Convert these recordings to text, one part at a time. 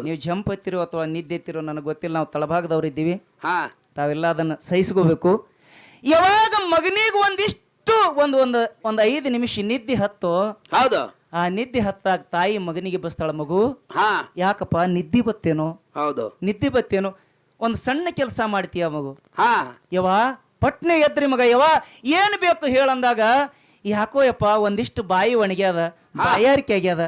ನೀವು ಜಂಪ್ ಹತ್ತಿರೋ ಅಥವಾ ನಿದ್ದೆ ಎತ್ತಿರೋ ನನಗೆ ಗೊತ್ತಿಲ್ಲ, ನಾವು ತಳಭಾಗದವ್ರು ಇದ್ದೀವಿ. ಹಾ ತಾವೆಲ್ಲ ಅದನ್ನ ಸಹಿಸ್ಕೋಬೇಕು. ಯಾವಾಗ ಮಗನಿಗೆ ಒಂದಿಷ್ಟು ಒಂದು ಒಂದು ಒಂದು 5 ನಿಮಿಷ ನಿದ್ದೆ ಹತ್ತು, ಹೌದು. ಆ ನಿದ್ದೆ ಹತ್ತಾಗ ತಾಯಿ ಮಗನಿಗೆ ಬಸ್ತಾಳ, ಮಗು ಹಾ ಯಾಕಪ್ಪ ನಿದ್ದೆ ಬತ್ತೇನೋ, ಹೌದು. ನಿದ್ದೆ ಬತ್ತೇನೋ, ಒಂದು ಸಣ್ಣ ಕೆಲಸ ಮಾಡ್ತೀಯ ಮಗು. ಹಾ ಯವ ಪಟ್ನೆ ಎದ್ರಿ ಮಗ, ಯವ ಏನು ಬೇಕು ಹೇಳಂದಾಗ, ಯಾಕೋ ಯಪ್ಪ ಒಂದಿಷ್ಟು ಬಾಯಿ ಒಣಗ್ಯಾದ, ಬಾಯಾರಿಕೆ ಆಗ್ಯಾದ,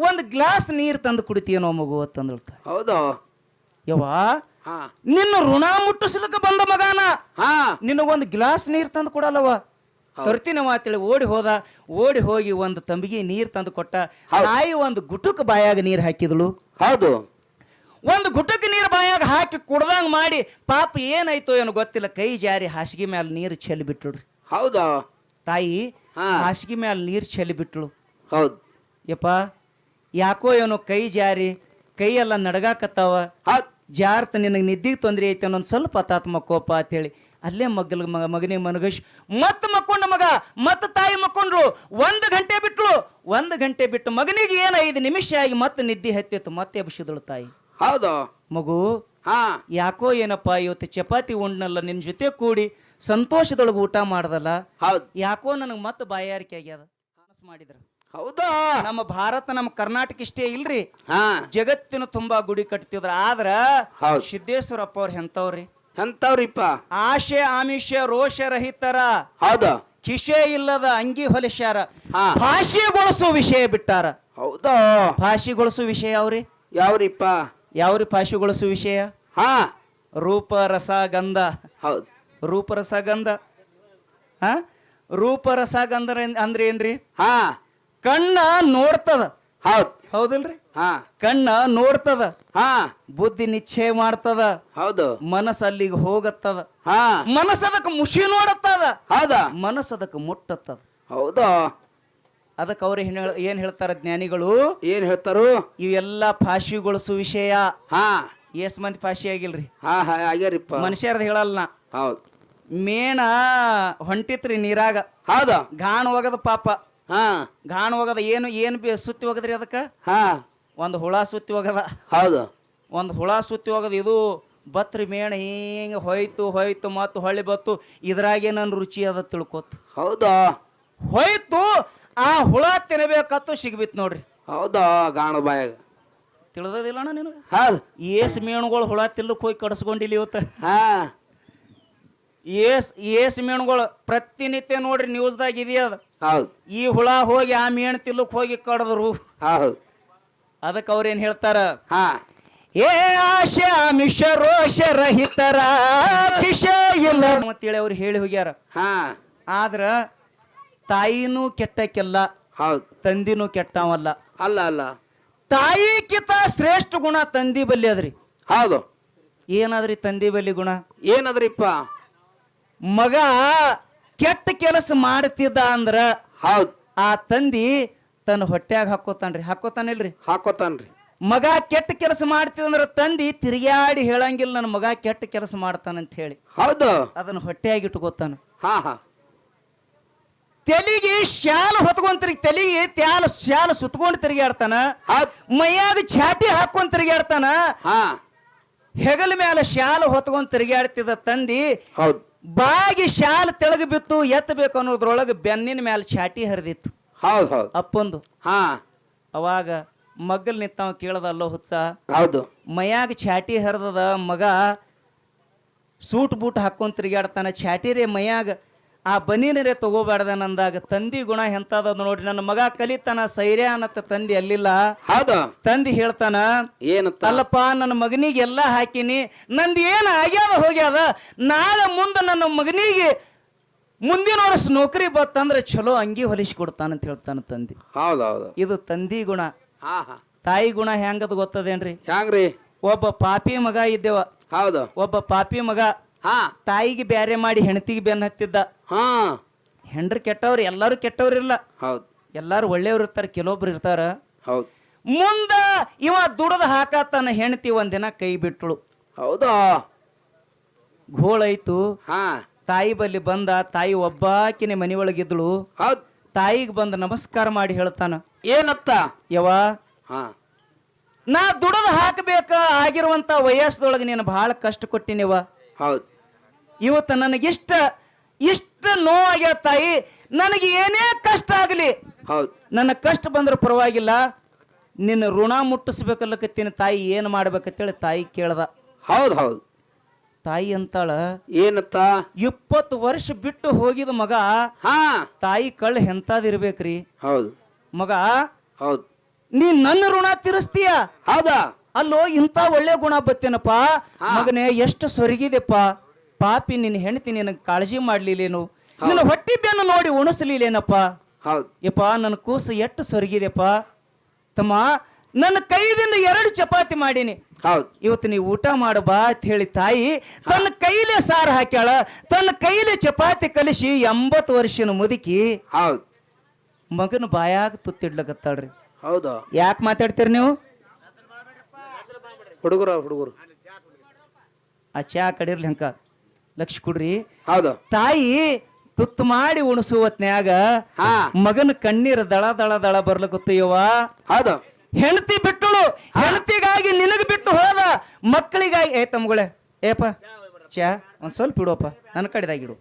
ಒಂದು ಗ್ಲಾಸ್ ನೀರು ತಂದು ಕುಡಿತೀಯನೋ ಮಗು ಅಂತಂದ್ಳ್ತ. ಹೌದು. ಯವ ಹಾ ನಿನ್ನ ಋಣ ಮುಟ್ಟಿಸ್ಲಿಕ್ಕ ಬಂದ ಮಗಾನ, ಹಾ ನಿನಗೊಂದು ಗ್ಲಾಸ್ ನೀರು ತಂದು ಕೊಡಲ್ಲವ. ತರ್ತೀನಿ ಮಾತೇಳಿ ಓಡಿ ಹೋಗಿ ಒಂದು ತಂಬಿಗೆ ನೀರು ತಂದು ಕೊಟ್ಟ. ತಾಯಿ ಒಂದು ಗುಟುಕ್ ಬಾಯಾಗ ನೀರು ಹಾಕಿದಳು. ಹೌದು. ಒಂದು ಗುಟಕ್ ನೀರು ಬಾಯಾಗ ಹಾಕಿ ಕುಡ್ದಂಗ್ ಮಾಡಿ, ಪಾಪ ಏನಾಯ್ತೋ ಏನೋ ಗೊತ್ತಿಲ್ಲ, ಕೈ ಜಾರಿ ಹಾಸಿಗೆ ಮ್ಯಾಲ ನೀರು ಚೆಲ್ಲಿ ಬಿಟ್ಟಳು. ಹೌದು. ತಾಯಿ ಹಾಸಿಗೆ ಮ್ಯಾಲ ನೀರು ಚೆಲ್ಲಿ ಬಿಟ್ಟಳು. ಹೌದು. ಯಪ್ಪ ಯಾಕೋ ಏನೋ ಕೈ ಜಾರಿ ಕೈ ಎಲ್ಲ ನಡಗಾಕತ್ತಾವ, ಜಾರ್ತ ನಿನಗೆ ನಿದ್ದಿಗೆ ತೊಂದರೆ ಐತೆ ಅನ್ನೊಂದು ಸ್ವಲ್ಪ ಹತ್ತಾತ ಮಕ್ಕೋಪ ಅಂತೇಳಿ ಅಲ್ಲೇ ಮಗನಿಗೆ ಮನಗಶ್ ಮತ್ತೆ ಮಕ್ಕೊಂಡ ಮಗ, ಮತ್ತೆ ತಾಯಿ ಮಕ್ಕೊಂಡ್ರು. 1 ಗಂಟೆ ಬಿಟ್ಲು. 1 ಗಂಟೆ ಬಿಟ್ಟು ಮಗನಿಗೆ ಏನು 5 ನಿಮಿಷ ಆಗಿ ಮತ್ತೆ ನಿದ್ದೆ ಹತ್ತಿತ್ತು, ಮತ್ತೆ ಎಬ್ಸಿದಳು ತಾಯಿ. ಹೌದು. ಮಗು ಹಾ ಯಾಕೋ ಏನಪ್ಪ ಇವತ್ತು ಚಪಾತಿ ಉಂಡ್ನಲ್ಲ, ನಿನ್ನ ಜೊತೆ ಕೂಡಿ ಸಂತೋಷದೊಳಗೆ ಊಟ ಮಾಡ್ದಲ್ಲ, ಹೌದು. ಯಾಕೋ ನನಗೆ ಮತ್ತೆ ಬಾಯಾರಿಕೆ ಆಗ್ಯದ ಮಾಡಿದ್ರ. ಹೌದಾ. ನಮ್ಮ ಭಾರತ ನಮ್ಮ ಕರ್ನಾಟಕ ಇಷ್ಟೇ ಇಲ್ರಿ, ಹಾ ಜಗತ್ತಿನ ತುಂಬಾ ಗುಡಿ ಕಟ್ತಿದ್ರ. ಆದ್ರ ಹೌದು. ಸಿದ್ದೇಶ್ವರಪ್ಪ ಅವ್ರ ಎಂತವ್ರಿ, ಎಂತವ್ರಿಪ್ಪ? ಆಶೆ ಆಮಿಷ ರೋಷ ರಹಿತರ, ಹೌದು. ಕಿಶೆ ಇಲ್ಲದ ಅಂಗಿ ಹೊಲಿಸ್ಯಾರ, ಹಾ. ಭಾಷೆಗೊಳಿಸೋ ವಿಷಯ ಬಿಟ್ಟಾರ. ಹೌದಾ. ಭಾಷೆಗೊಳಿಸೋ ವಿಷಯ ಅವ್ರಿ ಯಾವ್ರಿಪ್ಪ? ಯಾವ್ರಿ ಭಾಷೆಗೊಳಿಸೋ ವಿಷಯ? ಹಾ ರೂಪ ರಸ ಗಂಧ. ಹೌದು. ರೂಪ ರಸ ಗಂಧ. ಹಾ ರೂಪ ರಸ ಗಂಧ ಅಂದ್ರೆ ಏನ್ರಿ? ಹಾ ಕಣ್ಣ ನೋಡ್ತದ. ಹೌದು. ಹೌದಿಲ್ರಿ? ಹಾ ಕಣ್ಣ ನೋಡ್ತದ, ಹಾ ಬುದ್ಧಿ ನಿಶ್ಚಯ ಮಾಡ್ತದ, ಹೌದು. ಮನಸ್ಸು ಅಲ್ಲಿಗೆ ಹೋಗತ್ತದ, ಹಾ ಮನಸ್ಸದಕ್ಕೆ ಮುಷಿ ನೋಡತ್ತದ, ಹೌದಾ. ಮನಸ್ಸದಕ್ಕೆ ಮುಟ್ಟತ್ತದ. ಹೌದಾ. ಅದಕ್ಕೆ ಅವ್ರು ಏನ್ ಹೇಳ್ತಾರ ಜ್ಞಾನಿಗಳು? ಏನ್ ಹೇಳ್ತಾರು? ಇವೆಲ್ಲ ಭಾಷೆಗೊಳಿಸು ವಿಷಯ. ಹಾ ಎಷ್ಟ್ ಮಂದಿ ಭಾಷೆ ಆಗಿಲ್ರಿ? ಹಾ ಹಾ ಆಗ್ಯಾರಿಪ್ಪ. ಮನುಷ್ಯರ್ದ ಹೇಳಲ್ಲ. ಹೌದು. ಮೇಣ ಹೊಂಟಿತ್ರಿ ನೀರಾಗ, ಹೌದಾ. ಗಾಣ ಹೋಗದ ಪಾಪ. ಹಾ ಗಾಣ ಹೋಗದ ಏನು ಸುತ್ತಿ ಹೋಗದ್ರಿ ಅದಕ್ಕ? ಹಾ ಒಂದು ಹುಳ ಸುತ್ತಿ ಹೋಗದ. ಹೌದು. ಒಂದು ಹುಳ ಸುತ್ತಿ ಹೋಗದ. ಇದು ಬತ್ರಿ ಮೇಣ ಹಿಂಗೆ ಹೋಯ್ತು ಮತ್ತು ಹೊಳ್ಳಿ ಬತ್ತು, ಇದ್ರಾಗೆ ನನ್ನ ರುಚಿ ಅದ ತಿಳ್ಕೊತು. ಹೌದಾ. ಹೋಯ್ತು, ಆ ಹುಳ ತಿನ್ನಬೇಕತ್ತು ಸಿಗ್ಬಿತ್ ನೋಡ್ರಿ. ಹೌದಾ. ಗಾಣ ಬಾಯಾಗ ತಿಳಿದಿಲ್ಲ ಅಣ್ಣ ನಿನಗೆ? ಹೌದು. ಏಸ್ ಮೀನುಗಳು ಹುಳ ತಿಲ್ಲಕ್ ಹೋಗಿ ಕಡಿಸ್ಕೊಂಡಿಲ್ಲ ಇವತ್ತು. ಹಾ ಏಸ್ ಮೀನುಗಳು ಪ್ರತಿನಿತ್ಯ ನೋಡ್ರಿ ನ್ಯೂಸ್ದಾಗ ಇದೆಯದ. ಹೌದು. ಈ ಹುಳ ಹೋಗಿ ಆ ಮೀನು ತಿಲ್ಲಕ್ ಹೋಗಿ ಕಡದ್ರು. ಹೌದು. ಅದಕ್ಕೆ ಅವ್ರೇನ್ ಹೇಳ್ತಾರ? ಹಾ ಏ ಆಶಾ ಮಿಷ ರೋಷ ರಹಿತರ ಕಿಶ ಇಲ್ಲ ಅಂತೇಳಿ ಅವ್ರು ಹೇಳಿ ಹೋಗ್ಯಾರ. ಹಾ ಆದ್ರ ತಾಯಿನೂ ಕೆಟ್ಟಕ್ಕೆಲ್ಲ, ಹೌದು. ತಂದಿನೂ ಕೆಟ್ಟವಲ್ಲ. ಅಲ್ಲ ಅಲ್ಲ, ತಾಯಿಕಿತ ಶ್ರೇಷ್ಠ ಗುಣ ತಂದಿ ಬಲ್ಲಿ ಅದ್ರಿ. ಹೌದು. ಏನಾದ್ರಿ ತಂದಿ ಬಲ್ಲಿ ಗುಣ? ಏನದ್ರಿಪ್ಪ? ಮಗ ಕೆಟ್ಟ ಕೆಲಸ ಮಾಡ್ತಿದ್ದ ಅಂದ್ರ ಹೌದು, ಆ ತಂದಿ ತನ್ನ ಹೊಟ್ಯಾಗ ಹಾಕೋತಾನಿಲ್ರಿ? ಹಾಕೋತಾನ್ರಿ. ಮಗ ಕೆಟ್ಟ ಕೆಲಸ ಮಾಡ್ತಿದಂದ್ರ ತಂದಿ ತಿರುಗಾಡಿ ಹೇಳಂಗಿಲ್ಲ ನನ್ನ ಮಗ ಕೆಟ್ಟ ಕೆಲಸ ಮಾಡ್ತಾನಂತ ಹೇಳಿ. ಹೌದು. ಅದನ್ನ ಹೊಟ್ಟೆಯಾಗಿ ಇಟ್ಕೋತಾನ. ಹಾ ಹಾ ತೆಲಿಗೆ ಶಾಲ ಹೊತ್ಕೊಂಡ್ ತೆಲಿಗೆ ಶಾಲ ಸುತ್ಕೊಂಡು ತಿರುಗಾಡ್ತಾನ. ಹೌದು. ಮೈಯಾಗ ಛಾಟಿ ಹಾಕೊಂಡ್ ತಿರುಗಾಡ್ತಾನ. ಹಾ ಹೆಗಲ ಮ್ಯಾಲ ಶಾಲ ಹೊತ್ಕೊಂಡ್ ತಿರುಗಾಡ್ತಿದ್ದ ತಂದಿ ಹೌದು. ಬಾಗಿ ಶಾಲ ತೆಳಗ ಬಿತ್ತು ಎತ್ತಬೇಕು ಅನ್ನೋದ್ರೊಳಗೆ ಬೆನ್ನಿನ ಮ್ಯಾಲ ಛಾಟಿ ಹರಿದಿತ್ತು ಹೌದು ಹೌದು ಅಪ್ಪಂದು. ಹಾ ಅವಾಗ ಮಗ್ಗಲ್ ನಿಂತಾವ ಕೇಳದಲ್ಲೋ ಹುಚ್ಚ, ಹೌದು. ಮೈಯಾಗ ಛಾಟಿ ಹರಿದದ, ಮಗ ಸೂಟ್ ಬೂಟ್ ಹಾಕೊಂಡ್ ತಿರುಗಾಡ್ತಾನ, ಛಾಟಿ ರೇ ಮೈಯಾಗ ಆ ಬನೀನರೇ ತಗೋಬಾರ್ದನಂದಾಗ ತಂದಿ ಗುಣ ಎಂತದ ನೋಡ್ರಿ. ನನ್ನ ಮಗ ಕಲಿತಾನ ಸೈರ್ಯ ಅನ್ನತ್ತ ತಂದಿ ಅಲ್ಲಿಲ್ಲ. ಹೌದು. ತಂದಿ ಹೇಳ್ತಾನ, ಏನಂತ? ಅಲ್ಲಪ್ಪ ನನ್ನ ಮಗನಿಗೆ ಎಲ್ಲ ಹಾಕಿನಿ, ನಂದು ಏನು ಆಗ್ಯಾದ ಹೋಗ್ಯಾದ, ನಾಳೆ ಮುಂದೆ ನನ್ನ ಮಗನಿಗೆ ಮುಂದಿನ ವರ್ಷ ನೌಕರಿ ಬತ್ತಂದ್ರೆ ಚಲೋ ಅಂಗಿ ಹೊಲಿಸಿ ಕೊಡ್ತಾನಂತ ಹೇಳ್ತಾನ ತಂದಿ. ಹೌದೌದು. ಇದು ತಂದಿ ಗುಣ. ಹಾ ಹಾ ತಾಯಿ ಗುಣ ಹೆಂಗದ ಗೊತ್ತದೇನ್ರಿ? ಹ್ಯಾಂಗ್ರಿ? ಒಬ್ಬ ಪಾಪಿ ಮಗ ಇದ್ದೇವ. ಹೌದು. ಒಬ್ಬ ಪಾಪಿ ಮಗ ಹಾ ತಾಯಿಗೆ ಬ್ಯಾರೆ ಮಾಡಿ ಹೆಂಡತಿಗೆ ಬೆನ್ನ ಹತ್ತಿದ್ದ. ಹಾ ಹೆಂಡ್ರು ಕೆಟ್ಟವ್ರು, ಎಲ್ಲರೂ ಕೆಟ್ಟವ್ರಿಲ್ಲ, ಹೌದು. ಎಲ್ಲಾರು ಒಳ್ಳೆಯವ್ರು ಇರ್ತಾರ, ಕೆಲವೊಬ್ರು ಇರ್ತಾರ. ಹೌದು. ಮುಂದ ಇವ ದುಡದ ಹಾಕತ್ತಾನ, ಹೆಂಡತಿ ಒಂದಿನ ಕೈ ಬಿಟ್ಟಳು. ಹೌದಾ. ಘೋಳಾಯ್ತು. ಹಾ ತಾಯಿ ಬಲ್ಲಿ ಬಂದ. ತಾಯಿ ಒಬ್ಬಾಕಿನ ಮನಿ ಒಳಗಿದ್ಳು. ಹೌದು. ತಾಯಿಗೆ ಬಂದು ನಮಸ್ಕಾರ ಮಾಡಿ ಹೇಳ್ತಾನ, ಏನತ್ತ? ಯವ್ವ ಹಾ ನಾ ದುಡದು ಹಾಕಬೇಕ ಆಗಿರುವಂತ ವಯಸ್ಸದೊಳಗೆ ನೀನು ಬಹಳ ಕಷ್ಟ ಕೊಟ್ಟಿನಿವ. ಹೌದು ಇವತ್ತು ನನಗಿಷ್ಟ ನೋವಾಗ್ಯ ತಾಯಿ. ನನಗೆ ಏನೇ ಕಷ್ಟ ಆಗಲಿ, ಹೌದು ನನ್ನ ಕಷ್ಟ ಬಂದ್ರೆ ಪರವಾಗಿಲ್ಲ, ನಿನ್ನ ಋಣ ಮುಟ್ಟಿಸ್ಬೇಕಲ್ಲಕತ್ತೀನಿ ತಾಯಿ, ಏನು ಮಾಡ್ಬೇಕಂತೇಳಿ ತಾಯಿ ಕೇಳ್ದ. ಹೌದು ಹೌದು ತಾಯಿ ಅಂತಾಳ, ಏನತ್ತ 20 ವರ್ಷ ಬಿಟ್ಟು ಹೋಗಿದ ಮಗ ಹಾ ತಾಯಿ ಕಳ್ಳ ಎಂತಾದಿರ್ಬೇಕ್ರಿ. ಹೌದು ಮಗ ಹೌದು ನೀ ನನ್ನ ಋಣ ತೀರಿಸ್ತೀಯ? ಹೌದಾ ಅಲ್ಲೋ ಇಂಥ ಒಳ್ಳೆ ಗುಣ ಬತ್ತೇನಪ್ಪ ಮಗನೇ, ಎಷ್ಟು ಸೊರಗಿದೆಪ್ಪ. ಪಾಪಿ ನಿನ್ನ ಹೆಂಡತಿ ನಿನಗೆ ಕಾಳಜಿ ಮಾಡ್ಲಿಲ್ಲೇನು, ನಿನ್ನ ಹೊಟ್ಟಿ ಬೆನ್ನು ನೋಡಿ ಉಣಿಸ್ಲಿಲ್ಲೇನಪ್ಪ. ಹೌದು ಯಪ್ಪ ನನ್ನ ಕೂಸು ಎಷ್ಟು ಸೊರಗಿದೆಪ್ಪ. ತಮ್ಮ ನನ್ನ ಕೈದಿಂದ 2 ಚಪಾತಿ ಮಾಡೀನಿ, ಹೌದು ಇವತ್ತು ನೀವು ಊಟ ಮಾಡು ಬಾ ಅಂತ ಹೇಳಿ ತಾಯಿ ತನ್ನ ಕೈಲೇ ಸಾರು ಹಾಕ್ಯಾಳ, ತನ್ನ ಕೈಲೇ ಚಪಾತಿ ಕಲಿಸಿ 80 ವರ್ಷನ ಮುದುಕಿ ಹೌದು ಮಗನ ಬಾಯಾಗ ತುತ್ತಿಡ್ಲಕತ್ತಾಳ್ರಿ. ಹೌದಾ ಯಾಕೆ ಮಾತಾಡ್ತೀರಿ ನೀವು? ಹುಡುಗರು ಆ ಚಾ ಕಡಿರ್ಲಿ ಹಂಕ ಲಕ್ಷ ಕೊಡ್ರಿ. ಹೌದು ತಾಯಿ ತುತ್ತು ಮಾಡಿ ಉಣಿಸುವತ್ನ್ಯಾಗ ಹಾ ಮಗನ ಕಣ್ಣೀರ್ ದಳ ದಳ ದಳ ಬರ್ಲಕತ್ತಯ್ಯವ. ಹೌದು ಹೆಂಡತಿ ಬಿಟ್ಟಳು, ಹೆಂಡತಿಗಾಗಿ ನಿನಗ ಬಿಟ್ಟು ಹೋದ, ಮಕ್ಕಳಿಗಾಗಿ ಏ ತಮ್ಗಳೇ ಏಪ ಚಾ ಒಂದ್ ಸ್ವಲ್ಪ ಇಡುವಪ್ಪ, ನನ್ನ ಕಡೆದಾಗಿಡು.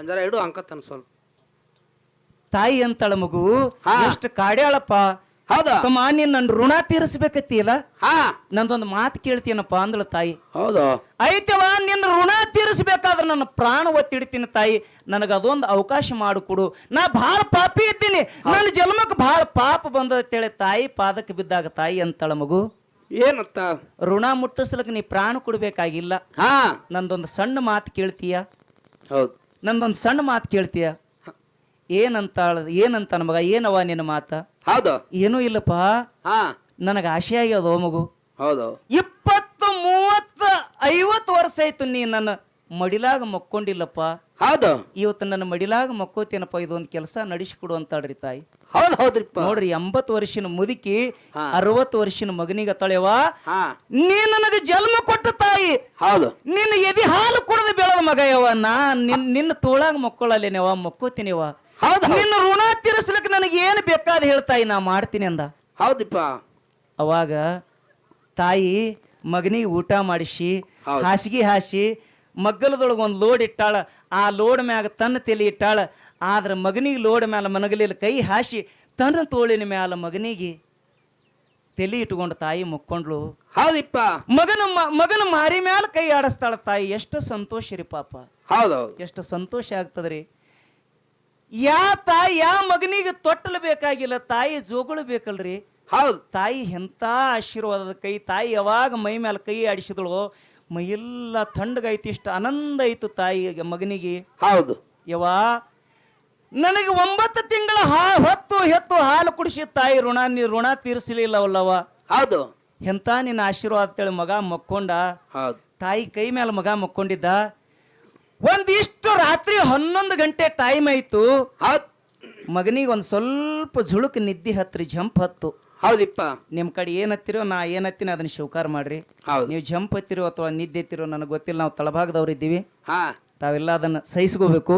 ಒಂದರ ಇಡು ಅಂಕತ್ತನ ಸ್ವಲ್ಪ. ತಾಯಿ ಅಂತಳ ಮಗು ಹಾ. ಎಷ್ಟು ಕಾಡ್ಯಾಳಪ್ಪ. ಹೌದಾ ತಮ್ಮ ನೀನ್ ನನ್ನ ಋಣ ತೀರಿಸ್ಬೇಕತ್ತಿಯಲ್ಲ, ಹಾ ನಂದೊಂದು ಮಾತು ಕೇಳ್ತೀನಪ್ಪ ಅಂದಳ ತಾಯಿ. ಹೌದು ಐತವ ನಿನ್ನ ಋಣ ತೀರಿಸ್ಬೇಕಾದ್ರೆ ನನ್ನ ಪ್ರಾಣ ಒತ್ತಿಡ್ತೀನಿ ತಾಯಿ, ನನಗೆ ಅದೊಂದು ಅವಕಾಶ ಮಾಡಿಕೊಡು. ನಾ ಭಾಳ ಪಾಪಿ ಇದ್ದೀನಿ, ನನ್ನ ಜನ್ಮಕ್ಕೆ ಭಾಳ ಪಾಪ ಬಂದತೇಳಿ ತಾಯಿ ಪಾದಕ್ಕೆ ಬಿದ್ದಾಗ ತಾಯಿ ಅಂತಳ ಮಗು, ಏನತ್ತ ಋಣ ಮುಟ್ಟಿಸ್ಲಿಕ್ಕೆ ನೀ ಪ್ರಾಣ ಕೊಡ್ಬೇಕಾಗಿಲ್ಲ, ಹಾ ನಂದೊಂದು ಸಣ್ಣ ಮಾತು ಕೇಳ್ತೀಯ, ಹೌದು ನಂದೊಂದು ಸಣ್ಣ ಮಾತು ಕೇಳ್ತೀಯ. ಏನಂತ ಮಗ, ಏನವ ನಿನ್ನ ಮಾತ? ಹೌದು ಏನೂ ಇಲ್ಲಪ್ಪ, ಹಾ ನನಗೆ ಆಸೆ ಆಗ್ಯದೋ ಮಗು. ಹೌದು 20, 30, 50 ವರ್ಷ ಆಯ್ತು ನೀ ನನ್ನ ಮಡಿಲಾಗ ಮಕ್ಕೊಂಡಿಲ್ಲಪ್ಪ. ಹೌದು ಇವತ್ತು ನನ್ನ ಮಡಿಲಾಗ ಮಕ್ಕೋತೇನಪ್ಪ, ಇದೊಂದು ಕೆಲಸ ನಡೆಸಿಕೊಡು ಅಂತಾಳ್ರಿ ತಾಯಿ. ಹೌದು ಹೌದ್ರಿಪ್ಪ ನೋಡ್ರಿ 80 ವರ್ಷನ ಮುದುಕಿ ಹಾ. 60 ವರ್ಷನ ಮಗನಿಗೆ ತಳೆವ. ಹಾ ನೀ ನನಗೆ ಜನ್ಮ ಕೊಟ್ಟ ತಾಯಿ, ಹೌದು ನಿನ್ನ ಎದಿ ಹಾಲು ಕುಡಿದು ಬೆಳೆದ ಮಗ ಯವ. ನಾ ನಿನ್ನ ತೋಳಾಗ ಮಕ್ಕೊಳ್ಳಲ್ಲೇನವ, ಮಕ್ಕೋತೀನಿವ. ಹೌದು ನಿನ್ನ ಋಣ ತೀರಿಸ್ಲಿಕ್ಕೆ ನನಗೆ ಏನು ಬೇಕಾದ ಹೇಳ್ತಾಯಿ, ನಾ ಮಾಡ್ತೀನಿ ಅಂದ. ಹೌದಿಪ್ಪ ಅವಾಗ ತಾಯಿ ಮಗನಿಗೆ ಊಟ ಮಾಡಿಸಿ ಹೌದು. ಹಾಸಿಗೆ ಹಾಸಿ ಮಗ್ಗಲದೊಳಗೆ ಒಂದು ಲೋಡ್ ಇಟ್ಟಾಳ, ಆ ಲೋಡ್ ಮ್ಯಾಗ ತನ್ನ ತಲೆ ಇಟ್ಟಾಳ. ಆದ್ರೆ ಮಗನಿಗೆ ಲೋಡ್ ಮ್ಯಾಲ ಮನಗಲಿಲ್ಲ, ಕೈ ಹಾಸಿ ತನ್ನ ತೋಳಿನ ಮ್ಯಾಲ ಮಗನಿಗೆ ತಲೆ ಇಟ್ಕೊಂಡು ತಾಯಿ ಮುಕ್ಕೊಂಡ್ಳು. ಹೌದಿಪ್ಪ ಮಗನ ಮಾರಿ ಮ್ಯಾಲ ಕೈ ಆಡಿಸ್ತಾಳ ತಾಯಿ. ಎಷ್ಟು ಸಂತೋಷ ರೀ ಪಾಪ, ಹೌದೌದು ಎಷ್ಟು ಸಂತೋಷ ಆಗ್ತದ್ರಿ. ಯಾ ಮಗನಿಗೆ ತೊಟ್ಟಲು ಬೇಕಾಗಿಲ್ಲ, ತಾಯಿ ಜೋಗಳು ಬೇಕಲ್ರಿ. ಹೌದು ತಾಯಿ ಎಂಥ ಆಶೀರ್ವಾದದ ಕೈ. ತಾಯಿ ಯಾವಾಗ ಮೈ ಮೇಲೆ ಕೈ ಆಡಿಸಿದಳು, ಮೈಯೆಲ್ಲ ತಣ್ಣಗಾಯ್ತು, ಇಷ್ಟು ಆನಂದ ಆಯ್ತು ತಾಯಿಗೆ ಮಗನಿಗೆ. ಹೌದು ಯವಾ ನನಗೆ 9 ತಿಂಗಳ ಹೆತ್ತು ಹಾಲು ಕುಡಿಸಿ ತಾಯಿ ಋಣ ತೀರಿಸಲಿಲ್ಲವಲ್ಲವ. ಹೌದು ಎಂಥ ನಿನ್ನ ಆಶೀರ್ವಾದ ಅಂತೇಳಿ ಮಗ ಮಕ್ಕೊಂಡ. ಹೌದು ತಾಯಿ ಕೈ ಮೇಲೆ ಮಗ ಮಕ್ಕೊಂಡಿದ್ದ. ಒಂದಿಷ್ಟು ರಾತ್ರಿ 11 ಗಂಟೆ ಟೈಮ್ ಆಯ್ತು. ಹೌದು ಮಗನಿಗೆ ಒಂದು ಸ್ವಲ್ಪ ಜುಳುಕ್ ನಿದ್ದೆ ಹತ್ರಿ, ಜಂಪ್ ಹತ್ತು. ಹೌದಿಪ್ಪ ನಿಮ್ಮ ಕಡೆ ಏನ್ ಹತ್ತಿರೋ ನಾ ಏನ್ ಹತ್ತೀನಿ ಅದನ್ನ ಸ್ವೀಕಾರ ಮಾಡ್ರಿ. ಹೌದು ನೀವು ಜಂಪ್ ಹತ್ತಿರೋ ಅಥವಾ ನಿದ್ದೆ ಹತ್ತಿರೋ ನನಗೆ ಗೊತ್ತಿಲ್ಲ, ನಾವು ತಳಭಾಗದವ್ರು ಇದ್ದೀವಿ, ಹಾ ತಾವೆಲ್ಲ ಅದನ್ನ ಸಹಿಸ್ಕೋಬೇಕು.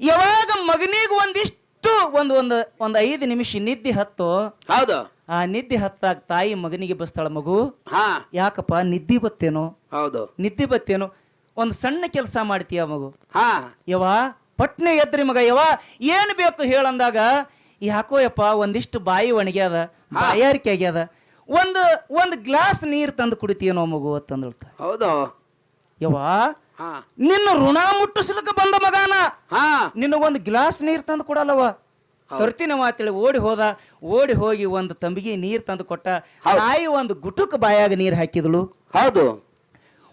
ಯಾವಾಗ ಮಗನಿಗೆ ಒಂದಿಷ್ಟು ಒಂದು 5 ನಿಮಿಷ ನಿದ್ದೆ ಹತ್ತು, ಹೌದು ಆ ನಿದ್ದೆ ಹತ್ತಾಗ ತಾಯಿ ಮಗನಿಗೆ ಬಸ್ತಾಳ. ಮಗು ಹಾ ಯಾಕಪ್ಪ ನಿದ್ದೆ ಬತ್ತೇನೋ, ಹೌದು ನಿದ್ದೆ ಬತ್ತೇನೋ, ಒಂದು ಸಣ್ಣ ಕೆಲಸ ಮಾಡ್ತೀಯ ಮಗು. ಹಾ ಯವಾ ಪಟ್ನೆ ಎದ್ರಿ ಮಗ, ಯವಾ ಏನು ಬೇಕು ಹೇಳಂದಾಗ, ಯಾಕೋ ಯಪ್ಪ ಒಂದಿಷ್ಟು ಬಾಯಿ ಒಣಗ್ಯಾದ, ಬಾಯಾರಿಕೆ ಆಗ್ಯಾದ, ಒಂದು ಗ್ಲಾಸ್ ನೀರು ತಂದು ಕುಡಿತೀಯನೋ ಮಗು ಅಂತಂದ್ಳ್ತ. ಹೌದು ಯವಾ ಹಾ ನಿನ್ನ ಋಣ ಮುಟ್ಟಿಸ್ಲಿಕ್ಕೆ ಬಂದ ಮಗಾನ, ಹಾ ನಿನಗೊಂದು ಗ್ಲಾಸ್ ನೀರು ತಂದು ಕೊಡಲ್ಲವ. ತರ್ತೀನವ ಅಂತೇಳಿ ಓಡಿ ಹೋಗಿ ಒಂದು ತಂಬಿಗೆ ನೀರು ತಂದು ಕೊಟ್ಟ. ತಾಯಿ ಒಂದು ಗುಟುಕ್ ಬಾಯಾಗ ನೀರು ಹಾಕಿದಳು. ಹೌದು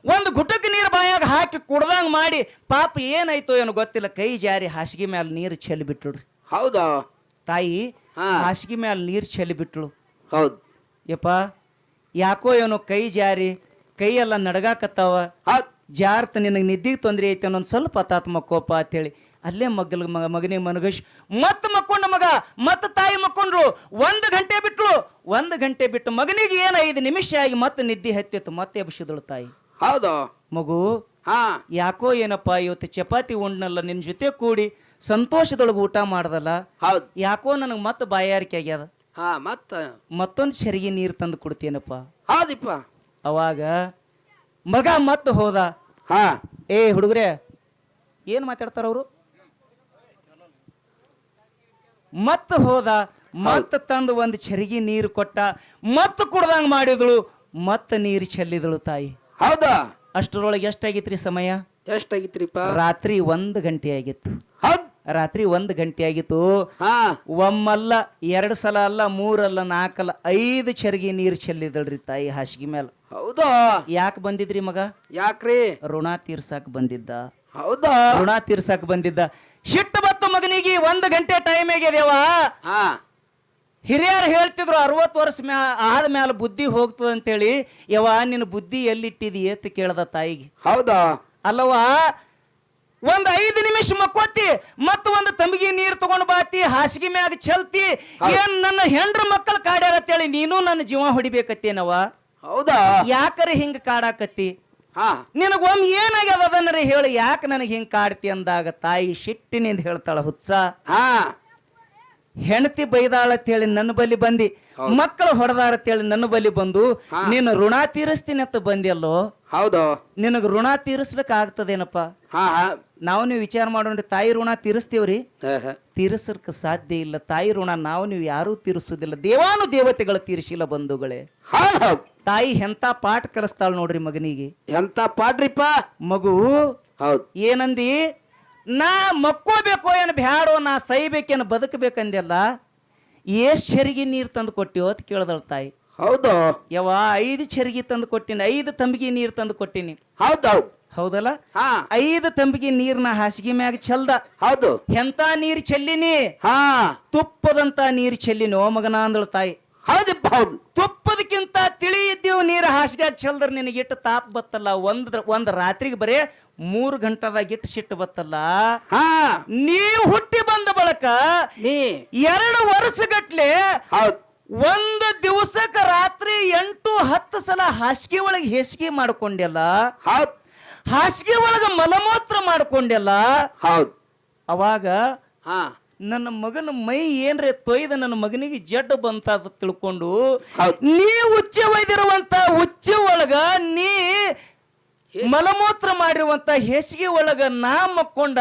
ಒಂದು ಗುಟಕ್ ನೀರು ಬಾಯಾಗ ಹಾಕಿ ಕುಡ್ದಂಗ ಮಾಡಿ, ಪಾಪ ಏನಾಯ್ತೋ ಏನೋ ಗೊತ್ತಿಲ್ಲ, ಕೈ ಜಾರಿ ಹಾಸಿಗೆ ಮ್ಯಾಲ ನೀರು ಚೆಲ್ಲಿ ಬಿಟ್ಳುಡ್ರಿ. ಹೌದಾ ತಾಯಿ ಹಾ ಹಾಸಿಗೆ ಮ್ಯಾಲ ನೀರು ಚೆಲ್ಲಿ ಬಿಟ್ಳು. ಹೌದು ಯಪ್ಪ ಯಾಕೋ ಏನೋ ಕೈ ಜಾರಿ ಕೈಯೆಲ್ಲ ನಡಗಾಕತ್ತಾವ, ಹೌದು ಜಾರ್ತ ನಿನಗೆ ನಿದ್ದಿಗೆ ತೊಂದರೆ ಐತೆ ಅನ್ನೊಂದು ಸ್ವಲ್ಪ ತಾತ್ಮಕ್ಕೋಪ ಅಂತೇಳಿ ಅಲ್ಲೇ ಮಗನಿಗೆ ಮನಗಶ್ ಮತ್ತೆ ಮಕ್ಕೊಂಡ ಮಗ. ಮತ್ತೆ ತಾಯಿ ಮಕ್ಕೊಂಡ್ರು. 1 ಗಂಟೆ ಬಿಟ್ಲು. 1 ಗಂಟೆ ಬಿಟ್ಟು ಮಗನಿಗೆ ಏನು 5 ನಿಮಿಷ ಆಗಿ ಮತ್ತೆ ನಿದ್ದೆ ಹತ್ತಿತ್ತು, ಮತ್ತೆ ಎಬ್ಸಿದಳು ತಾಯಿ. ಹೌದು ಮಗು ಹಾ ಯಾಕೋ ಏನಪ್ಪ ಇವತ್ತು ಚಪಾತಿ ಉಂಡ್ನಲ್ಲ, ನಿನ್ನ ಜೊತೆ ಕೂಡಿ ಸಂತೋಷದೊಳಗೆ ಊಟ ಮಾಡ್ದಲ್ಲ, ಹೌದು ಯಾಕೋ ನನಗೆ ಮತ್ತೆ ಬಾಯಾರಿಕೆ ಆಗ್ಯದ. ಹಾ ಮತ್ತ ಮತ್ತೊಂದು ಚರಿಗೆ ನೀರು ತಂದು ಕೊಡ್ತೀನಪ್ಪ. ಹೌದಿಪ್ಪ. ಅವಾಗ ಮಗ ಮತ್ತೆ ಹೋದ. ಹಾ ಏ ಹುಡುಗ್ರೆ ಏನು ಮಾತಾಡ್ತಾರ ಅವರು? ಮತ್ತ ಹೋದ, ಮತ್ತ ತಂದು ಒಂದು ಚರಿಗೆ ನೀರು ಕೊಟ್ಟ, ಮತ್ತ ಕುಡ್ದಂಗ ಮಾಡಿದಳು, ಮತ್ತ ನೀರು ಚೆಲ್ಲಿದಳು ತಾಯಿ. ಹೌದಾ? ಅಷ್ಟರೊಳಗೆ ಎಷ್ಟಾಗಿತ್ರಿ ಸಮಯ? ಎಷ್ಟಾಗಿತ್ರಿಪ್ಪ? ರಾತ್ರಿ 1 ಗಂಟೆ ಆಗಿತ್ತು. ಹೌದ್. ರಾತ್ರಿ 1 ಗಂಟೆ ಆಗಿತ್ತು. ಹಾ ಒಮ್ಮಲ್ಲ, 2 ಸಲ ಅಲ್ಲ, 3 ಅಲ್ಲ, 4 ಅಲ್ಲ, 5 ಚರಿಗೆ ನೀರು ಚೆಲ್ಲಿದಳ್ರಿ ತಾಯಿ ಹಾಸಿಗೆ ಮೇಲೆ. ಹೌದಾ? ಯಾಕೆ ಬಂದಿದ್ರಿ ಮಗ? ಯಾಕ್ರಿ? ಋಣ ತೀರ್ಸಾಕ್ ಬಂದಿದ್ದ. ಹೌದಾ? ಋಣ ತೀರ್ಸಾಕ್ ಬಂದಿದ್ದ. ಸಿಟ್ಟು ಬತ್ತು ಮಗನಿಗೆ. 1 ಗಂಟೆ ಟೈಮ್ ಆಗ್ಯದೇವ. ಹಾ ಹಿರಿಯರು ಹೇಳ್ತಿದ್ರು 60 ವರ್ಷ ಆದ್ಮೇಲೆ ಬುದ್ಧಿ ಹೋಗ್ತದ ಅಂತೇಳಿ. ಯವ ನಿನ್ನ ಬುದ್ಧಿ ಎಲ್ಲಿಟ್ಟಿದಿ ಅಂತ ಕೇಳ್ದ ತಾಯಿಗೆ. ಹೌದಾ? ಅಲ್ಲವಾ, 5 ನಿಮಿಷ ಮಕ್ಕೋತಿ, ಮತ್ತ ಒಂದು ತಂಬಿಗೆ ನೀರು ತಗೊಂಡ್ ಬಾತಿ, ಹಾಸಿಗೆ ಮ್ಯಾಗ ಚೆಲ್ತಿ. ಏನ್ ನನ್ನ ಹೆಂಡ್ರ ಮಕ್ಕಳು ಕಾಡ್ಯಾರ ಅಂತೇಳಿ ನೀನು ನನ್ನ ಜೀವ ಹೊಡಿಬೇಕತ್ತೇನವ? ಹೌದಾ? ಯಾಕರೆ ಹಿಂಗ ಕಾಡಾಕತ್ತಿ? ಹಾ ನಿನಗೊಮ್ಮೆ ಏನಾಗ್ಯದ ಅದನ್ನ ಹೇಳಿ, ಯಾಕೆ ನನಗೆ ಹಿಂಗ ಕಾಡ್ತಿ ಅಂದಾಗ ತಾಯಿ ಸಿಟ್ಟಿನಿಂದ ಹೇಳ್ತಾಳ, ಹುಚ್ಚ ಹಾ ಹೆಂಡತಿ ಬೈದಾಳತ್ತೇಳಿ ನನ್ನ ಬಲ್ಲಿ ಬಂದಿ, ಮಕ್ಕಳು ಹೊಡೆದಾರತ್ತೇಳಿ ನನ್ನ ಬಲ್ಲಿ ಬಂದು ನೀನು ಋಣ ತೀರಿಸ್ತೀನಿ ಅಂತ ಬಂದಿಯಲ್ಲೋ. ಹೌದು. ನಿನಗ ಋಣ ತೀರಿಸ್ಲಿಕ್ಕೆ ಆಗ್ತದೇನಪ್ಪ? ಹಾ ಹಾ ನಾವು ನೀವು ವಿಚಾರ ಮಾಡೋಣ್ರಿ, ತಾಯಿ ಋಣ ತೀರಿಸ್ತೀವ್ರಿ? ಹಾ, ಹಾ. ತೀರಿಸಕ್ಕೆ ಸಾಧ್ಯ ಇಲ್ಲ. ತಾಯಿ ಋಣ ನಾವು ನೀವು ಯಾರೂ ತೀರಿಸುವುದಿಲ್ಲ. ದೇವಾನು ದೇವತೆಗಳು ತೀರಿಸಿಲ್ಲ ಬಂಧುಗಳೇ. ಹೌದ್ ಹೌದ್. ತಾಯಿ ಎಂತ ಪಾಠ ಕಲಿಸ್ತಾಳ ನೋಡ್ರಿ ಮಗನಿಗೆ. ಎಂತ ಪಾಡ್ರಿಪ್ಪ? ಮಗು ಹೌದ್. ಏನಂದಿ? ನಾ ಮಕ್ಕೋಬೇಕು ಏನು ಬ್ಯಾಡೋ, ನಾ ಸೈಬೇಕೇನು ಬದುಕಬೇಕಂದೆಲ್ಲ, ಎಷ್ಟ್ ಚರಿಗೆ ನೀರು ತಂದು ಕೊಟ್ಟಿವೋ ಅಂತ ಕೇಳ್ದಳ ತಾಯಿ. ಹೌದು. ಯವ 5 ಚರಿಗೆ ತಂದು ಕೊಟ್ಟಿನಿ, 5 ತಂಬಿಗೆ ನೀರು ತಂದು ಕೊಟ್ಟಿನಿ. ಹೌದೌದ್. ಹೌದಲ್ಲ? ಹಾ 5 ತಂಬಿಗೆ ನೀರ್ನ ಹಾಸಿಗೆ ಮ್ಯಾಗ ಚೆಲ್ದ. ಹೌದು. ಎಂತ ನೀರು ಚೆಲ್ಲಿನಿ? ಹಾ ತುಪ್ಪದಂತ ನೀರು ಚೆಲ್ಲಿನಿ ಓ ಮಗನ ಅಂದಳು ತಾಯಿ. ಹೌದಿಪ್ಪ. ಹೌದು. ತುಪ್ಪದಕ್ಕಿಂತ ತಿಳಿ ಇದ್ದೀವು ನೀರು ಹಾಸಿಗೆ ಚೆಲ್ದ್ರ ನಿನಗಿಟ್ಟು ತಾಪ್ ಬತ್ತಲ್ಲ. ಒಂದ್ ರಾತ್ರಿಗೆ ಬರೇ 3 ಗಂಟೆದಾಗ ಇಟ್ಟು ಸಿಟ್ಟು ಬತ್ತಲ್ಲ. ಹಾ ನೀವು ಹುಟ್ಟಿ ಬಂದ ಬಳಕ ನೀ 2 ವರ್ಷಗಟ್ಲೆ ಹೌದ್. 1 ದಿವಸಕ್ಕೆ ರಾತ್ರಿ 8-10 ಸಲ ಹಾಸಿಗೆ ಒಳಗೆ ಹೇಸಿಗೆ ಮಾಡ್ಕೊಂಡೆಲ್ಲ. ಹೌದ್. ಹಾಸಿಗೆ ಒಳಗ ಮಲಮೂತ್ರ ಮಾಡ್ಕೊಂಡೆಲ್ಲ. ಹೌದ್. ಅವಾಗ ಹಾ ನನ್ನ ಮಗನ ಮೈ ಏನ್ರೆ ತೊಯ್ದ ನನ್ನ ಮಗನಿಗೆ ಜಡ್ಡು ಬಂತ ಅಂತ ತಿಳ್ಕೊಂಡು ಹೌದ್. ನೀ ಉಚ್ಚೆ ಒಯ್ದಿರುವಂತ ಉಚ್ಚೆ ಒಳಗ ನೀ ಮಲಮೂತ್ರ ಮಾಡಿರುವಂತ ಹೇಸಿಗೆ ಒಳಗ ನಾ ಮಕ್ಕೊಂಡ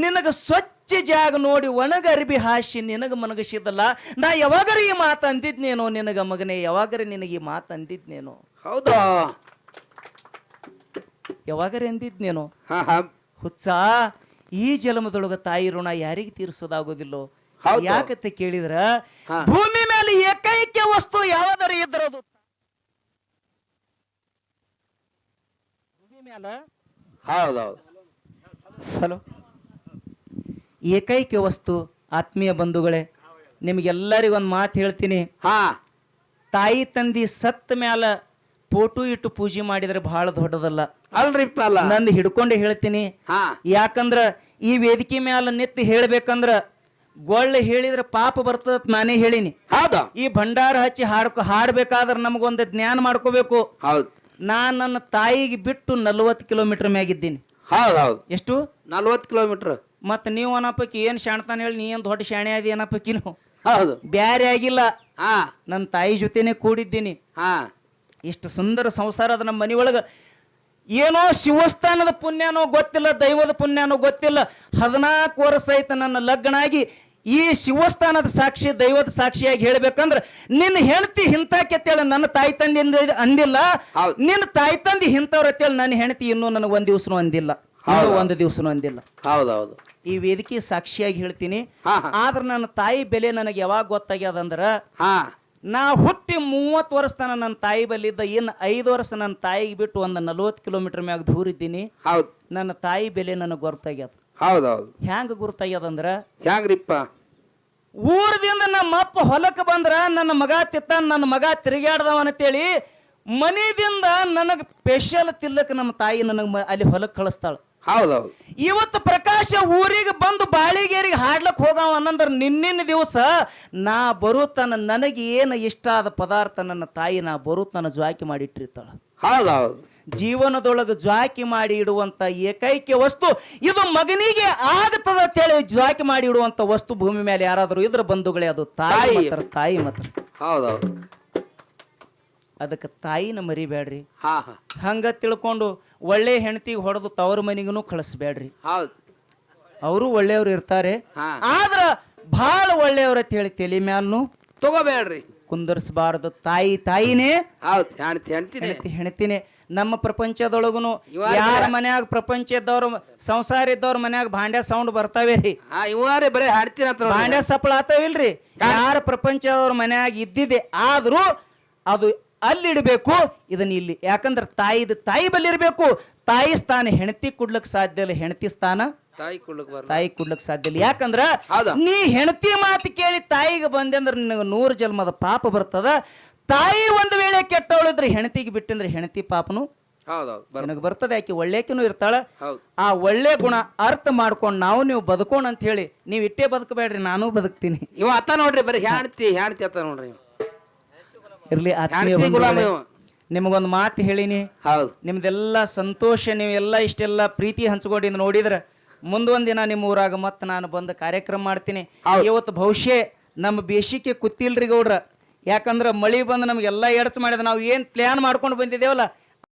ನಿನಗ ಸ್ವಚ್ಛ ಜಾಗ ನೋಡಿ ಒಣಗ ಅರಿಬಿ ಹಾಸಿ ನಿನಗ ಮನಗಸಿದಲ್ಲ. ನಾ ಯಾವಾಗರ ಈ ಮಾತು ಅಂದಿದ್ನೇನೋ ನಿನಗ ಮಗನೇ, ಯಾವಾಗರ ನಿನಗೆ ಈ ಮಾತು ಅಂದಿದ್ನೇನೋ? ಹೌದಾ? ಯಾವಾಗರ ಅಂದಿದ್ನೇನೋ? ಹಾ ಹಾ ಹುಚ್ಚ, ಈ ಜನ್ಮದೊಳಗ ತಾಯಿ ಋಣ ಯಾರಿಗೆ ತೀರಿಸೋದಾಗೋದಿಲ್ಲೋ? ಹೌದು. ಯಾಕತ್ತೆ ಕೇಳಿದ್ರ, ಹಾ. ಭೂಮಿ ಮೇಲೆ ಏಕೈಕ ವಸ್ತು ಯಾವ್ದಾರು ಇದ್ರದು ಭೂಮಿ ಮೇಲೆ. ಹೌದೌದು. ಹಲೋ, ಏಕೈಕ ವಸ್ತು ಆತ್ಮೀಯ ಬಂಧುಗಳೇ, ನಿಮ್ಗೆಲ್ಲರಿಗೂ ಒಂದು ಮಾತು ಹೇಳ್ತೀನಿ. ಹಾ ತಾಯಿ ತಂದಿ ಸತ್ತ ಮ್ಯಾಲ ಫೋಟೋ ಇಟ್ಟು ಪೂಜೆ ಮಾಡಿದ್ರೆ ಬಹಳ ದೊಡ್ಡದಲ್ಲ. ಅಲ್ರಿಪ್ಪ. ಅಲ್ಲ ನಂದು ಹಿಡ್ಕೊಂಡು ಹೇಳ್ತೀನಿ. ಹಾ ಯಾಕಂದ್ರ ಈ ವೇದಿಕೆ ಮ್ಯಾಲ ನಿತ್ತಿ ಹೇಳ್ಬೇಕಂದ್ರ ಗೊಳ್ಳೆ ಹೇಳಿದ್ರೆ ಪಾಪ ಬರ್ತದ ನಾನೇ ಹೇಳಿನಿ. ಹೌದು. ಈ ಭಂಡಾರ ಹಚ್ಚಿ ಹಾಡ್ಬೇಕಾದ್ರೆ ನಮಗೊಂದು ಜ್ಞಾನ ಮಾಡ್ಕೋಬೇಕು. ಹೌದ್. ನಾನ್ ನನ್ನ ತಾಯಿಗೆ ಬಿಟ್ಟು 40 ಕಿಲೋಮೀಟರ್ ಮ್ಯಾಗಿದ್ದೀನಿ. ಹೌದೌದು. ಎಷ್ಟು? 40 ಕಿಲೋಮೀಟರ್. ಮತ್ತ ನೀವು ಅನ್ನಪಕ್ಕಿ ಏನ್ ಶಾಣ್ತಾನ ಹೇಳಿ, ನೀ ಏನ್ ದೊಡ್ಡ ಶಾಣೆ ಆದಿ ಅನ್ನಪಕ್ಕಿ. ನೀವು ಹೌದು. ಬ್ಯಾರೆ ಆಗಿಲ್ಲ, ಹಾ ನನ್ನ ತಾಯಿ ಜೊತೆನೆ ಕೂಡಿದ್ದೀನಿ. ಹಾ ಎಷ್ಟು ಸುಂದರ ಸಂಸಾರ ಅದ ನಮ್ಮ ಮನೆಯೊಳಗ. ಏನೋ ಶಿವಸ್ಥಾನದ ಪುಣ್ಯನೋ ಗೊತ್ತಿಲ್ಲ, ದೈವದ ಪುಣ್ಯನೋ ಗೊತ್ತಿಲ್ಲ, 14 ವರ್ಷ ಆಯ್ತು ನನ್ನ ಲಗ್ನ ಆಗಿ. ಈ ಶಿವಸ್ಥಾನದ ಸಾಕ್ಷಿ, ದೈವದ ಸಾಕ್ಷಿಯಾಗಿ ಹೇಳ್ಬೇಕಂದ್ರ ನಿನ್ನ ಹೆಂಡತಿ ಹಿಂತಾಕೆತ್ತೇಳಿ ನನ್ನ ತಾಯಿ ತಂದೆ ಅಂದಿಲ್ಲ. ನಿನ್ನ ತಾಯಿ ತಂದೆ ಹಿಂತವ್ರ ಅಂತೇಳಿ ನನ್ನ ಹೆಂಡತಿ ಇನ್ನೂ ನನಗೆ 1 ದಿವಸನೂ ಅಂದಿಲ್ಲ, 1 ದಿವಸನೂ ಅಂದಿಲ್ಲ. ಹೌದೌದು. ಈ ವೇದಿಕೆ ಸಾಕ್ಷಿಯಾಗಿ ಹೇಳ್ತೀನಿ. ಹಾ ಆದ್ರೆ ನನ್ನ ತಾಯಿ ಬೆಲೆ ನನಗೆ ಯಾವಾಗ ಗೊತ್ತಾಗ್ಯದಂದ್ರ, ಹಾ ನಾ ಹುಟ್ಟಿ 30 ವರ್ಷ ತನ ನನ್ನ ತಾಯಿ ಬಲ್ಲಿದ್ದ. ಇನ್ನು 5 ವರ್ಷ ನನ್ನ ತಾಯಿಗೆ ಬಿಟ್ಟು ಒಂದು 40 ಕಿಲೋಮೀಟರ್ ಮ್ಯಾಗ ದೂರ ಇದ್ದೀನಿ. ಹೌದ್. ನನ್ನ ತಾಯಿ ಬೆಲೆ ನನಗೆ ಗೊತ್ತಾಗ್ಯದ. ಹೌದೌದು. ಹ್ಯಾಂಗ ಗುರ್ತಾಗ್ಯದಂದ್ರ, ಹ್ಯಾಂಗ್ರಿಪ್ಪ? ಊರದಿಂದ ನಮ್ಮ ಅಪ್ಪ ಹೊಲಕ್ಕೆ ಬಂದ್ರ ನನ್ನ ಮಗ ತಿತ್ತಾನ, ನನ್ನ ಮಗ ತಿರುಗಾಡ್ದವ ಅಂತೇಳಿ ಮನೆಯಿಂದ ನನಗೆ ಸ್ಪೆಷಲ್ ತಿಲ್ಲಕ್ಕೆ ನಮ್ಮ ತಾಯಿ ನನಗೆ ಅಲ್ಲಿ ಹೊಲಕ್ಕೆ ಕಳಿಸ್ತಾಳ. ಹೌದೌದು. ಇವತ್ತು ಪ್ರಕಾಶ ಊರಿಗೆ ಬಂದು ಬಾಳಿಗೇರಿಗೆ ಹಾಡ್ಲಕ್ ಹೋಗವ ಅನ್ನಂದ್ರ ನಿನ್ನಿನ ದಿವಸ ನಾ ಬರುತ್ತಾನ, ನನಗೆ ಏನು ಇಷ್ಟ ಆದ ಪದಾರ್ಥ ನನ್ನ ತಾಯಿ ನಾ ಬರುತ್ತಾನ ಜ್ವಾಕಿ ಮಾಡಿಟ್ಟಿರ್ತಾಳ. ಹೌದೌದು. ಜೀವನದೊಳಗೆ ಜ್ವಾಕಿ ಮಾಡಿ ಇಡುವಂತ ಏಕೈಕ ವಸ್ತು ಇದು ಮಗನಿಗೆ ಆಗತದ ಅಂತೇಳಿ ಜ್ವಾಕಿ ಮಾಡಿ ಇಡುವಂತ ವಸ್ತು ಭೂಮಿ ಮೇಲೆ ಯಾರಾದರೂ ಇದ್ರ ಬಂಧುಗಳೇ ಅದು ತಾಯಿ ಮಾತ್ರ ತಾಯಿ ಮಾತ್ರ. ಹೌದೌದು. ಅದಕ್ಕೆ ತಾಯಿನ ಮರಿಬೇಡ್ರಿ. ಹಾ ಹಾ ಹಂಗ ತಿಳ್ಕೊಂಡು ಒಳ್ಳೆ ಹೆಂಡತಿಗೆ ಹೊಡೆದು ತವ್ರ ಮನಿಗೂ ಕಳಿಸ್ಬೇಡ್ರಿ. ಹೌದು. ಅವರು ಒಳ್ಳೆಯವ್ರು ಇರ್ತಾರೆ, ಹಾ. ಆದ್ರ ಬಹಳ ಒಳ್ಳೆಯವ್ರ ಅಂತ ಹೇಳಿ ತಲೆ ಮ್ಯಾಲ್ನು ತಗೋಬೇಡ್ರಿ, ಕುಂದರ್ಸಬಾರದು. ತಾಯಿನೇ ಹೌದು. ಹೆಣ್ತೀನಿ ಹೆಣ್ತಿನೇ. ನಮ್ಮ ಪ್ರಪಂಚದೊಳಗುನು ಇವಾರ ಯಾರ ಮನ್ಯಾಗ ಪ್ರಪಂಚ ಇದ್ದವ್ರು ಸಂಸಾರ ಇದ್ದವ್ರ ಮನ್ಯಾಗ ಭಾಂಡ್ಯ ಸೌಂಡ್ ಬರ್ತಾವೆ ರೀ, ಹಾ ಇವಾರೇ ಬರೀ ಹಾಡ್ತೀನಿ ಅಂತ ನೋಡ್ರಿ. ಭಾಂಡ್ಯ ಸಪ್ಪಳ ಆತಾವಿಲ್ರಿ. ಯಾರ ಪ್ರಪಂಚದವ್ರ ಮನ್ಯಾಗ ಇದ್ದಿದೆ ಆದ್ರೂ ಅದು ಅಲ್ಲಿಡ್ಬೇಕು, ಇದನ್ನ ಇಲ್ಲಿ. ಯಾಕಂದ್ರೆ ತಾಯಿ ಬಲ್ಲಿ ಇರ್ಬೇಕು. ತಾಯಿ ಸ್ಥಾನ ಹೆಂಡತಿ ಕೊಡ್ಲಕ್ ಸಾಧ್ಯ ಇಲ್ಲ, ಹೆಂಡತಿ ಸ್ಥಾನ ತಾಯಿ ಕೊಡ್ಲಿಕ್ ತಾಯಿ ಕೊಡ್ಲಕ್ ಸಾಧ್ಯ ಇಲ್ಲ. ಯಾಕಂದ್ರ ಹೌದಾ? ನೀ ಹೆಂಡತಿ ಮಾತು ಕೇಳಿ ತಾಯಿಗೆ ಬಂದೆ ಅಂದ್ರೆ ನಿನಗೆ 100 ಜನ್ಮದ ಪಾಪ ಬರ್ತದ. ತಾಯಿ ಒಂದು ವೇಳೆ ಕೆಟ್ಟವಳಿದ್ರೆ ಹೆಂಡತಿಗೆ ಬಿಟ್ಟಂದ್ರೆ ಹೆಂಡತಿ ಪಾಪನು ಹೌದೌದು ನನಗೆ ಬರ್ತದೆ. ಆಕೆ ಒಳ್ಳೆಕಿನೂ ಇರ್ತಾಳ. ಹೌದು. ಆ ಒಳ್ಳೆ ಗುಣ ಅರ್ಥ ಮಾಡ್ಕೊಂಡು ನೀವು ಬದುಕೋಣ ಅಂತ ಹೇಳಿ ನೀವು ಇಟ್ಟೇ ಬದುಕಬೇಡ್ರಿ, ನಾನೂ ಬದುಕ್ತೀನಿ. ಇವ ಅತ್ತ ನೋಡ್ರಿ, ಬರೀ ಹೆಣ್ತಿ ಅತ್ತ ನೋಡ್ರಿ. ಇರ್ಲಿ ಆತ್ಮೀಯ ಹೆಣ್ತಿ ಗುಲಾಮ ಬಂಧುಗಳೇ, ಇವ. ನಿಮಗೊಂದು ಮಾತು ಹೇಳಿನಿ. ಹೌದು. ನಿಮ್ದೆಲ್ಲ ಸಂತೋಷ, ನೀವೆಲ್ಲ ಇಷ್ಟೆಲ್ಲ ಪ್ರೀತಿ ಹಂಚ್ಕೊಂಡಿದ್ದು ನೋಡಿದ್ರೆ ಮುಂದೊಂದು ದಿನ ನಿಮ್ಮ ಊರಾಗ ಮತ್ತೆ ನಾನು ಬಂದು ಕಾರ್ಯಕ್ರಮ ಮಾಡ್ತೀನಿ. ಹೌದು. ಇವತ್ತು ಬಹುಶಃ ನಮ್ಮ ಬೇಸಿಗೆ ಕೂತಿಲ್ರಿ ಗೌಡ್ರ. ಯಾಕಂದ್ರೆ ಮಳಿ ಬಂದು ನಮಗೆಲ್ಲ ಎಡಚು ಮಾಡಿದ. ನಾವು ಏನು ಪ್ಲ್ಯಾನ್ ಮಾಡ್ಕೊಂಡು ಬಂದಿದ್ದೇವಲ್ಲ